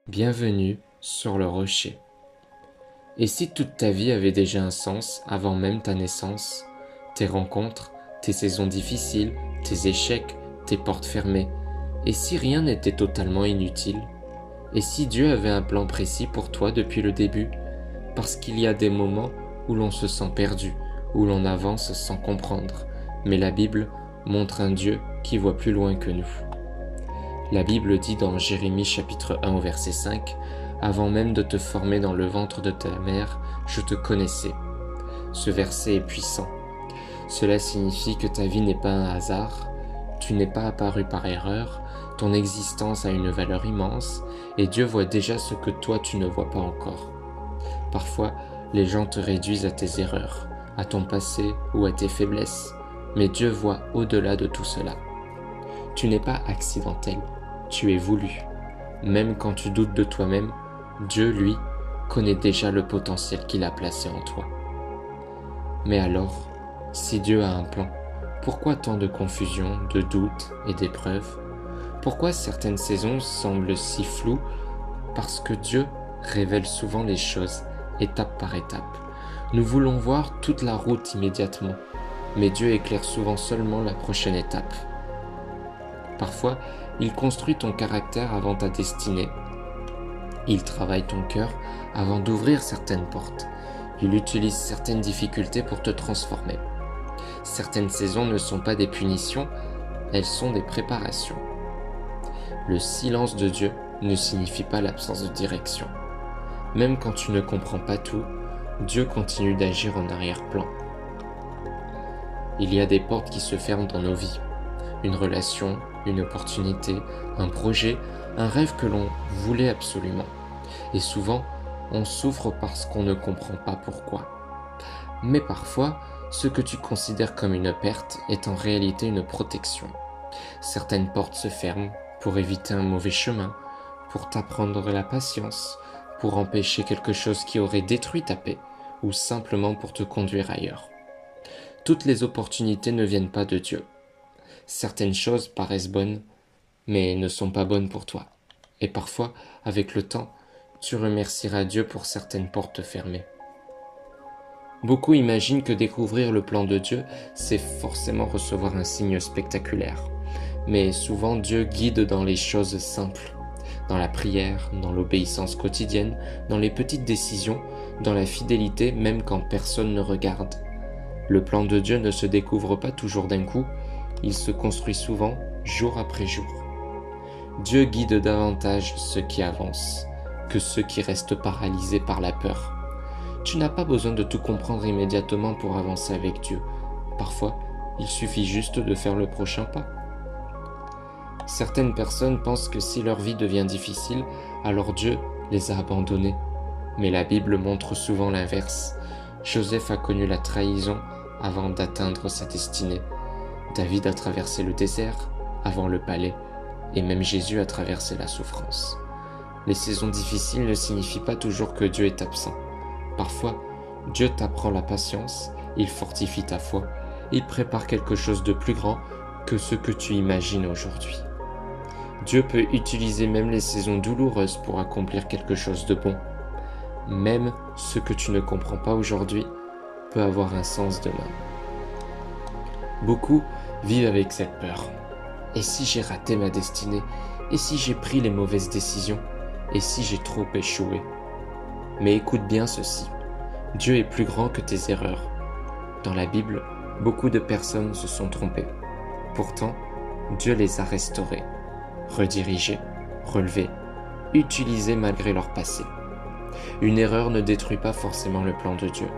Bienvenue sur le rocher. Et si toute ta vie avait déjà un sens avant même ta naissance, tes rencontres, tes saisons difficiles, tes échecs, tes portes fermées, et si rien n'était totalement inutile, et si Dieu avait un plan précis pour toi depuis le début, parce qu'il y a des moments où l'on se sent perdu, où l'on avance sans comprendre, mais la Bible montre un Dieu qui voit plus loin que nous. La Bible dit dans Jérémie chapitre 1 au verset 5 « Avant même de te former dans le ventre de ta mère, je te connaissais ». Ce verset est puissant. Cela signifie que ta vie n'est pas un hasard, tu n'es pas apparu par erreur, ton existence a une valeur immense et Dieu voit déjà ce que toi tu ne vois pas encore. Parfois, les gens te réduisent à tes erreurs, à ton passé ou à tes faiblesses, mais Dieu voit au-delà de tout cela. Tu n'es pas accidentel, tu es voulu. Même quand tu doutes de toi-même, Dieu, lui, connaît déjà le potentiel qu'il a placé en toi. Mais alors, si Dieu a un plan, pourquoi tant de confusion, de doutes et d'épreuves? Pourquoi certaines saisons semblent si floues? Parce que Dieu révèle souvent les choses, étape par étape. Nous voulons voir toute la route immédiatement, mais Dieu éclaire souvent seulement la prochaine étape. Parfois, il construit ton caractère avant ta destinée. Il travaille ton cœur avant d'ouvrir certaines portes. Il utilise certaines difficultés pour te transformer. Certaines saisons ne sont pas des punitions, elles sont des préparations. Le silence de Dieu ne signifie pas l'absence de direction. Même quand tu ne comprends pas tout, Dieu continue d'agir en arrière-plan. Il y a des portes qui se ferment dans nos vies. Une relation, une opportunité, un projet, un rêve que l'on voulait absolument. Et souvent, on souffre parce qu'on ne comprend pas pourquoi. Mais parfois, ce que tu considères comme une perte est en réalité une protection. Certaines portes se ferment pour éviter un mauvais chemin, pour t'apprendre la patience, pour empêcher quelque chose qui aurait détruit ta paix, ou simplement pour te conduire ailleurs. Toutes les opportunités ne viennent pas de Dieu. Certaines choses paraissent bonnes, mais ne sont pas bonnes pour toi. Et parfois, avec le temps, tu remercieras Dieu pour certaines portes fermées. Beaucoup imaginent que découvrir le plan de Dieu, c'est forcément recevoir un signe spectaculaire. Mais souvent, Dieu guide dans les choses simples, dans la prière, dans l'obéissance quotidienne, dans les petites décisions, dans la fidélité même quand personne ne regarde. Le plan de Dieu ne se découvre pas toujours d'un coup, il se construit souvent, jour après jour. Dieu guide davantage ceux qui avancent que ceux qui restent paralysés par la peur. Tu n'as pas besoin de tout comprendre immédiatement pour avancer avec Dieu. Parfois, il suffit juste de faire le prochain pas. Certaines personnes pensent que si leur vie devient difficile, alors Dieu les a abandonnés. Mais la Bible montre souvent l'inverse. Joseph a connu la trahison avant d'atteindre sa destinée. David a traversé le désert avant le palais, et même Jésus a traversé la souffrance. Les saisons difficiles ne signifient pas toujours que Dieu est absent. Parfois, Dieu t'apprend la patience, il fortifie ta foi, il prépare quelque chose de plus grand que ce que tu imagines aujourd'hui. Dieu peut utiliser même les saisons douloureuses pour accomplir quelque chose de bon. Même ce que tu ne comprends pas aujourd'hui peut avoir un sens demain. Beaucoup vivent avec cette peur. Et si j'ai raté ma destinée? Et si j'ai pris les mauvaises décisions? Et si j'ai trop échoué? Mais écoute bien ceci. Dieu est plus grand que tes erreurs. Dans la Bible, beaucoup de personnes se sont trompées. Pourtant, Dieu les a restaurées, redirigées, relevées, utilisées malgré leur passé. Une erreur ne détruit pas forcément le plan de Dieu.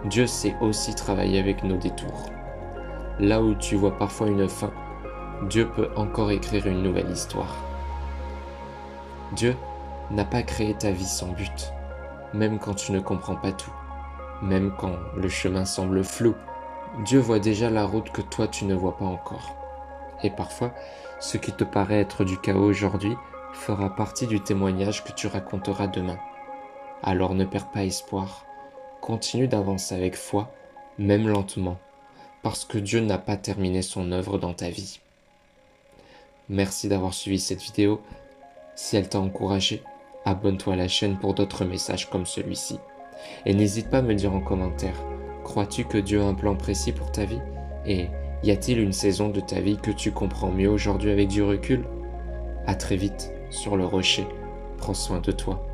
Dieu sait aussi travailler avec nos détours. Là où tu vois parfois une fin, Dieu peut encore écrire une nouvelle histoire. Dieu n'a pas créé ta vie sans but, même quand tu ne comprends pas tout, même quand le chemin semble flou. Dieu voit déjà la route que toi tu ne vois pas encore. Et parfois, ce qui te paraît être du chaos aujourd'hui fera partie du témoignage que tu raconteras demain. Alors ne perds pas espoir, continue d'avancer avec foi, même lentement, parce que Dieu n'a pas terminé son œuvre dans ta vie. Merci d'avoir suivi cette vidéo. Si elle t'a encouragé, abonne-toi à la chaîne pour d'autres messages comme celui-ci. Et n'hésite pas à me dire en commentaire, crois-tu que Dieu a un plan précis pour ta vie? Et y a-t-il une saison de ta vie que tu comprends mieux aujourd'hui avec du recul? À très vite sur le rocher. Prends soin de toi.